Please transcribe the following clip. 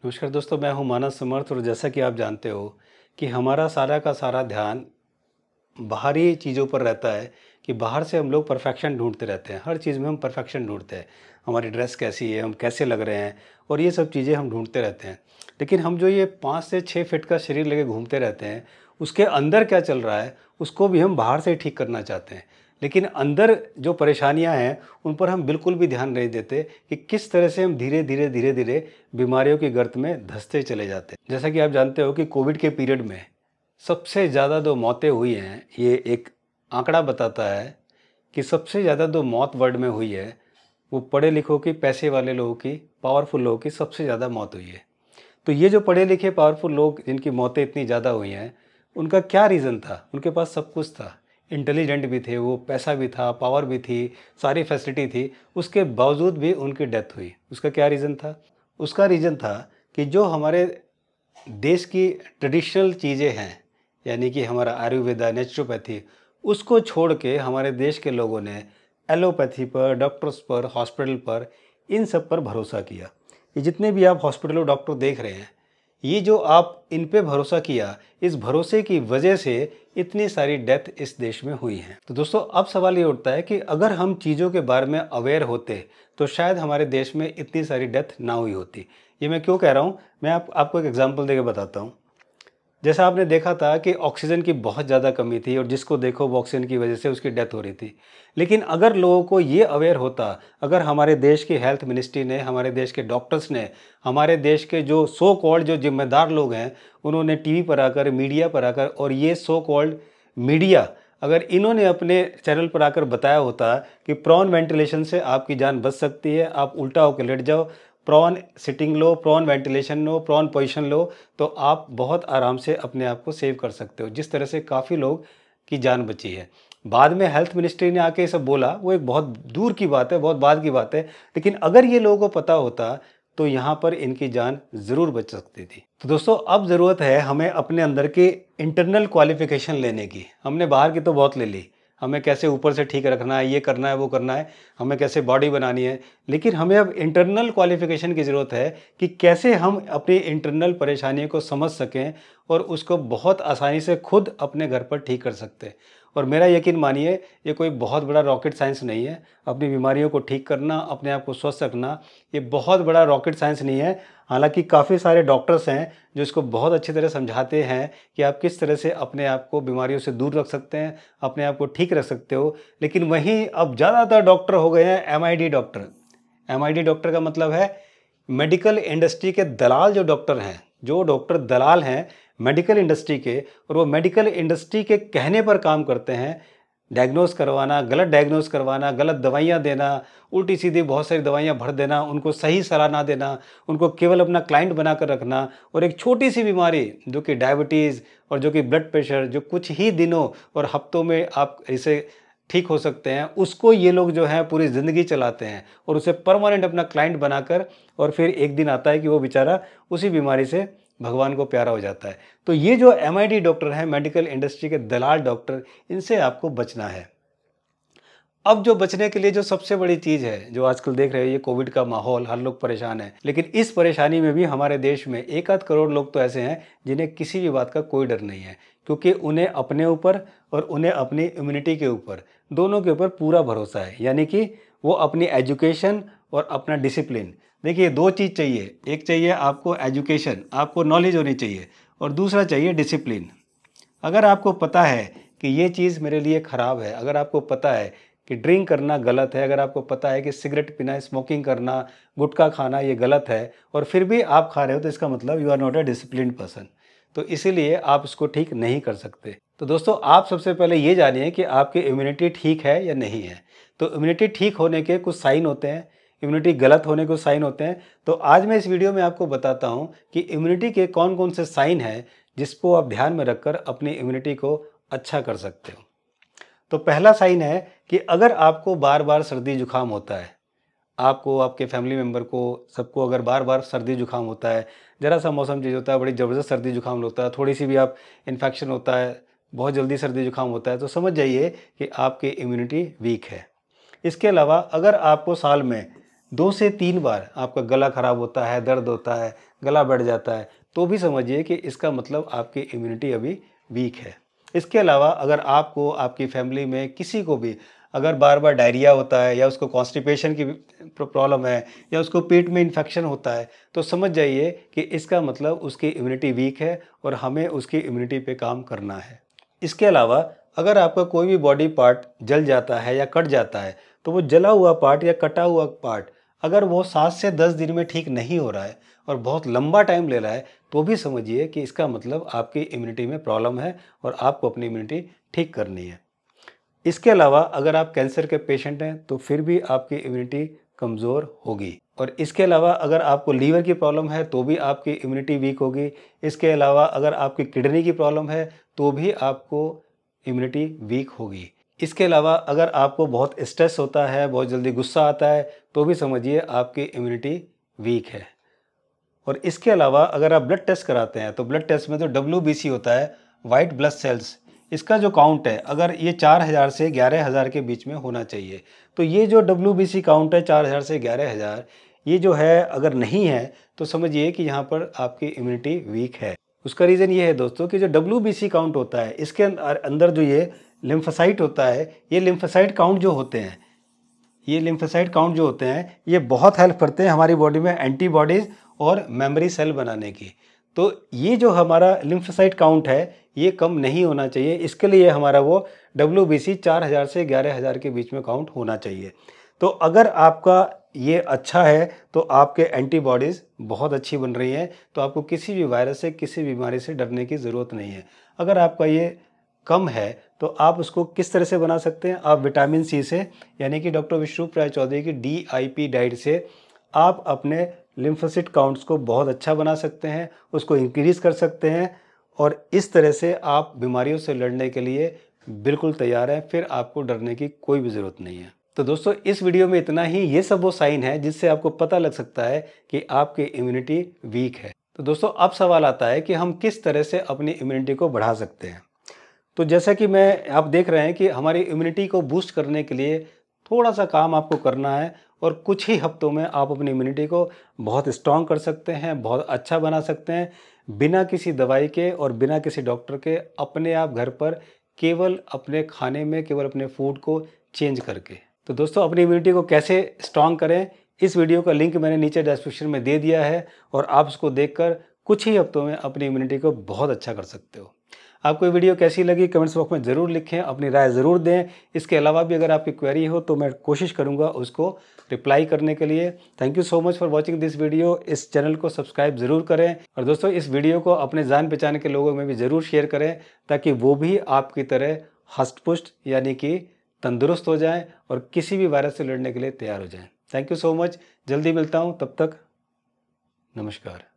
नमस्कार दोस्तों, मैं हूं मानस समर्थ और जैसा कि आप जानते हो कि हमारा सारा का सारा ध्यान बाहरी चीज़ों पर रहता है कि बाहर से हम लोग परफेक्शन ढूंढते रहते हैं। हर चीज़ में हम परफेक्शन ढूंढते हैं। हमारी ड्रेस कैसी है, हम कैसे लग रहे हैं और ये सब चीज़ें हम ढूंढते रहते हैं। लेकिन हम जो ये 5 से 6 फिट का शरीर लेके घूमते रहते हैं, उसके अंदर क्या चल रहा है उसको भी हम बाहर से ही ठीक करना चाहते हैं। लेकिन अंदर जो परेशानियां हैं उन पर हम बिल्कुल भी ध्यान नहीं देते कि किस तरह से हम धीरे धीरे धीरे धीरे बीमारियों की गर्त में धंसते चले जाते हैं। जैसा कि आप जानते हो कि कोविड के पीरियड में सबसे ज़्यादा जो मौतें हुई हैं, ये एक आंकड़ा बताता है कि सबसे ज़्यादा जो मौत वर्ल्ड में हुई है वो पढ़े लिखों की, पैसे वाले लोगों की, पावरफुल लोगों की सबसे ज़्यादा मौत हुई है। तो ये जो पढ़े लिखे पावरफुल लोग जिनकी मौतें इतनी ज़्यादा हुई हैं, उनका क्या रीज़न था? उनके पास सब कुछ था, इंटेलिजेंट भी थे वो, पैसा भी था, पावर भी थी, सारी फैसिलिटी थी, उसके बावजूद भी उनकी डेथ हुई। उसका क्या रीज़न था? उसका रीज़न था कि जो हमारे देश की ट्रेडिशनल चीज़ें हैं, यानी कि हमारा आयुर्वेदा, नेचुरोपैथी, उसको छोड़ के हमारे देश के लोगों ने एलोपैथी पर, डॉक्टर्स पर, हॉस्पिटल पर, इन सब पर भरोसा किया। ये जितने भी आप हॉस्पिटल और डॉक्टर देख रहे हैं, ये जो आप इन पे भरोसा किया, इस भरोसे की वजह से इतनी सारी डेथ इस देश में हुई हैं। तो दोस्तों, अब सवाल ये उठता है कि अगर हम चीज़ों के बारे में अवेयर होते तो शायद हमारे देश में इतनी सारी डेथ ना हुई होती। ये मैं क्यों कह रहा हूँ, मैं आपको एक एग्जांपल देके बताता हूँ। जैसा आपने देखा था कि ऑक्सीजन की बहुत ज़्यादा कमी थी और जिसको देखो वो ऑक्सीजन की वजह से उसकी डेथ हो रही थी। लेकिन अगर लोगों को ये अवेयर होता, अगर हमारे देश की हेल्थ मिनिस्ट्री ने, हमारे देश के डॉक्टर्स ने, हमारे देश के जो सो कॉल्ड जो जिम्मेदार लोग हैं, उन्होंने टीवी पर आकर, मीडिया पर आकर, और ये सो कॉल्ड मीडिया, अगर इन्होंने अपने चैनल पर आकर बताया होता कि प्रॉन वेंटिलेशन से आपकी जान बच सकती है, आप उल्टा होकर लेट जाओ, प्रॉन सिटिंग लो, प्रॉन वेंटिलेशन लो, प्रॉन पोजीशन लो, तो आप बहुत आराम से अपने आप को सेव कर सकते हो। जिस तरह से काफ़ी लोग की जान बची है। बाद में हेल्थ मिनिस्ट्री ने आके ये सब बोला, वो एक बहुत दूर की बात है, बहुत बाद की बात है। लेकिन अगर ये लोगों को पता होता तो यहाँ पर इनकी जान ज़रूर बच सकती थी। तो दोस्तों, अब ज़रूरत है हमें अपने अंदर की इंटरनल क्वालिफिकेशन लेने की। हमने बाहर की तो बहुत ले ली, हमें कैसे ऊपर से ठीक रखना है, ये करना है, वो करना है, हमें कैसे बॉडी बनानी है। लेकिन हमें अब इंटरनल क्वालिफिकेशन की ज़रूरत है कि कैसे हम अपनी इंटरनल परेशानियों को समझ सकें और उसको बहुत आसानी से खुद अपने घर पर ठीक कर सकते हैं। और मेरा यकीन मानिए, ये कोई बहुत बड़ा रॉकेट साइंस नहीं है। अपनी बीमारियों को ठीक करना, अपने आप को स्वस्थ रखना, ये बहुत बड़ा रॉकेट साइंस नहीं है। हालांकि काफ़ी सारे डॉक्टर्स हैं जो इसको बहुत अच्छी तरह समझाते हैं कि आप किस तरह से अपने आप को बीमारियों से दूर रख सकते हैं, अपने आप को ठीक रख सकते हो। लेकिन वहीं अब ज़्यादातर डॉक्टर हो गए हैं एमआईडी डॉक्टर। एमआईडी डॉक्टर का मतलब है मेडिकल इंडस्ट्री के दलाल। जो डॉक्टर हैं, जो डॉक्टर दलाल हैं मेडिकल इंडस्ट्री के, और वो मेडिकल इंडस्ट्री के कहने पर काम करते हैं। डायग्नोस करवाना, गलत डायग्नोस करवाना, गलत दवाइयाँ देना, उल्टी सीधी बहुत सारी दवाइयाँ भर देना, उनको सही सलाह ना देना, उनको केवल अपना क्लाइंट बनाकर रखना, और एक छोटी सी बीमारी जो कि डायबिटीज़ और जो कि ब्लड प्रेशर, जो कुछ ही दिनों और हफ्तों में आप इसे ठीक हो सकते हैं, उसको ये लोग जो हैं पूरी ज़िंदगी चलाते हैं और उसे परमानेंट अपना क्लाइंट बनाकर, और फिर एक दिन आता है कि वो बेचारा उसी बीमारी से भगवान को प्यारा हो जाता है। तो ये जो एमआईडी डॉक्टर हैं, मेडिकल इंडस्ट्री के दलाल डॉक्टर, इनसे आपको बचना है। अब जो बचने के लिए जो सबसे बड़ी चीज़ है, जो आजकल देख रहे हो, ये कोविड का माहौल, हर लोग परेशान है। लेकिन इस परेशानी में भी हमारे देश में 1 आध करोड़ लोग तो ऐसे हैं जिन्हें किसी भी बात का कोई डर नहीं है, क्योंकि उन्हें अपने ऊपर और उन्हें अपनी इम्यूनिटी के ऊपर, दोनों के ऊपर पूरा भरोसा है। यानी कि वो अपनी एजुकेशन और अपना डिसिप्लिन, देखिए 2 चीज़ चाहिए। एक चाहिए आपको एजुकेशन, आपको नॉलेज होनी चाहिए, और दूसरा चाहिए डिसिप्लिन। अगर आपको पता है कि ये चीज़ मेरे लिए ख़राब है, अगर आपको पता है कि ड्रिंक करना गलत है, अगर आपको पता है कि सिगरेट पीना, स्मोकिंग करना, गुटखा खाना ये गलत है, और फिर भी आप खा रहे हो, तो इसका मतलब you are not a disciplined person. तो इसीलिए आप इसको ठीक नहीं कर सकते। तो दोस्तों, आप सबसे पहले ये जानिए कि आपकी इम्यूनिटी ठीक है या नहीं है। तो इम्यूनिटी ठीक होने के कुछ साइन होते हैं, इम्यूनिटी गलत होने के कुछ साइन होते हैं। तो आज मैं इस वीडियो में आपको बताता हूँ कि इम्यूनिटी के कौन कौन से साइन हैं जिसको आप ध्यान में रखकर अपनी इम्यूनिटी को अच्छा कर सकते हो। तो पहला साइन है कि अगर आपको बार बार सर्दी जुकाम होता है, आपको, आपके फैमिली मेम्बर को, सबको अगर बार बार सर्दी जुकाम होता है, ज़रा सा मौसम चेंज होता है, बड़ी ज़बरदस्त सर्दी जुकाम होता है, थोड़ी सी भी आप इन्फेक्शन होता है, बहुत जल्दी सर्दी जुकाम होता है, तो समझ जाइए कि आपकी इम्यूनिटी वीक है। इसके अलावा अगर आपको साल में 2 से 3 बार आपका गला ख़राब होता है, दर्द होता है, गला बैठ जाता है, तो भी समझिए कि इसका मतलब आपकी इम्यूनिटी अभी वीक है। इसके अलावा अगर आपको, आपकी फैमिली में किसी को भी अगर बार-बार डायरिया होता है या उसको कॉन्स्टिपेशन की प्रॉब्लम है या उसको पेट में इन्फेक्शन होता है, तो समझ जाइए कि इसका मतलब उसकी इम्यूनिटी वीक है और हमें उसकी इम्यूनिटी पे काम करना है। इसके अलावा अगर आपका कोई भी बॉडी पार्ट जल जाता है या कट जाता है, तो वो जला हुआ पार्ट या कटा हुआ पार्ट अगर वो 7 से 10 दिन में ठीक नहीं हो रहा है और बहुत लंबा टाइम ले रहा है, तो भी समझिए कि इसका मतलब आपकी इम्यूनिटी में प्रॉब्लम है और आपको अपनी इम्यूनिटी ठीक करनी है। इसके अलावा अगर आप कैंसर के पेशेंट हैं, तो फिर भी आपकी इम्यूनिटी कमज़ोर होगी। और इसके अलावा अगर आपको लीवर की प्रॉब्लम है, तो भी आपकी इम्यूनिटी वीक होगी। इसके अलावा अगर आपकी किडनी की प्रॉब्लम है, तो भी आपको इम्यूनिटी वीक होगी। इसके अलावा अगर आपको बहुत स्ट्रेस होता है, बहुत जल्दी गुस्सा आता है, तो भी समझिए आपकी इम्यूनिटी वीक है। और इसके अलावा अगर आप ब्लड टेस्ट कराते हैं, तो ब्लड टेस्ट में तो WBC होता है, वाइट ब्लड सेल्स, इसका जो काउंट है अगर ये 4000 से 11000 के बीच में होना चाहिए। तो ये जो WBC काउंट है 4000 से 11000, ये जो है अगर नहीं है, तो समझिए कि यहाँ पर आपकी इम्यूनिटी वीक है। उसका रीज़न ये है दोस्तों कि जो WBC काउंट होता है, इसके अंदर जो ये लिम्फोसाइट होता है, ये लिम्फोसाइट काउंट जो होते हैं, ये लिम्फोसाइट काउंट जो होते हैं, ये बहुत हेल्प करते हैं हमारी बॉडी में एंटीबॉडीज़ और मेमोरी सेल बनाने की। तो ये जो हमारा लिम्फोसाइट काउंट है, ये कम नहीं होना चाहिए। इसके लिए हमारा वो WBC 4000 से 11000 के बीच में काउंट होना चाहिए। तो अगर आपका ये अच्छा है, तो आपके एंटीबॉडीज़ बहुत अच्छी बन रही हैं, तो आपको किसी भी वायरस से, किसी बीमारी से डरने की ज़रूरत नहीं है। अगर आपका ये कम है, तो आप उसको किस तरह से बना सकते हैं? आप विटामिन सी से, यानी कि डॉक्टर विष्णुप राय चौधरी की DIP डाइट से आप अपने लिम्फोसाइट काउंट्स को बहुत अच्छा बना सकते हैं, उसको इंक्रीज़ कर सकते हैं और इस तरह से आप बीमारियों से लड़ने के लिए बिल्कुल तैयार हैं, फिर आपको डरने की कोई भी ज़रूरत नहीं है। तो दोस्तों इस वीडियो में इतना ही। ये सब वो साइन है जिससे आपको पता लग सकता है कि आपकी इम्यूनिटी वीक है। तो दोस्तों अब सवाल आता है कि हम किस तरह से अपनी इम्यूनिटी को बढ़ा सकते हैं। तो जैसा कि आप देख रहे हैं कि हमारी इम्यूनिटी को बूस्ट करने के लिए थोड़ा सा काम आपको करना है और कुछ ही हफ्तों में आप अपनी इम्यूनिटी को बहुत स्ट्रॉन्ग कर सकते हैं, बहुत अच्छा बना सकते हैं, बिना किसी दवाई के और बिना किसी डॉक्टर के, अपने आप घर पर, केवल अपने खाने में, केवल अपने फूड को चेंज करके। तो दोस्तों अपनी इम्यूनिटी को कैसे स्ट्रॉन्ग करें, इस वीडियो का लिंक मैंने नीचे डिस्क्रिप्शन में दे दिया है और आप उसको देखकर कुछ ही हफ्तों में अपनी इम्यूनिटी को बहुत अच्छा कर सकते हो। आपको ये वीडियो कैसी लगी कमेंट्स बॉक्स में ज़रूर लिखें, अपनी राय ज़रूर दें। इसके अलावा भी अगर आपकी क्वेरी हो तो मैं कोशिश करूँगा उसको रिप्लाई करने के लिए। Thank you so much for watching this video. इस चैनल को सब्सक्राइब ज़रूर करें और दोस्तों इस वीडियो को अपने जान पहचान के लोगों में भी ज़रूर शेयर करें, ताकि वो भी आपकी तरह हष्ट-पुष्ट यानी कि तंदुरुस्त हो जाएँ और किसी भी वायरस से लड़ने के लिए तैयार हो जाएँ। Thank you so much. जल्दी मिलता हूँ, तब तक नमस्कार।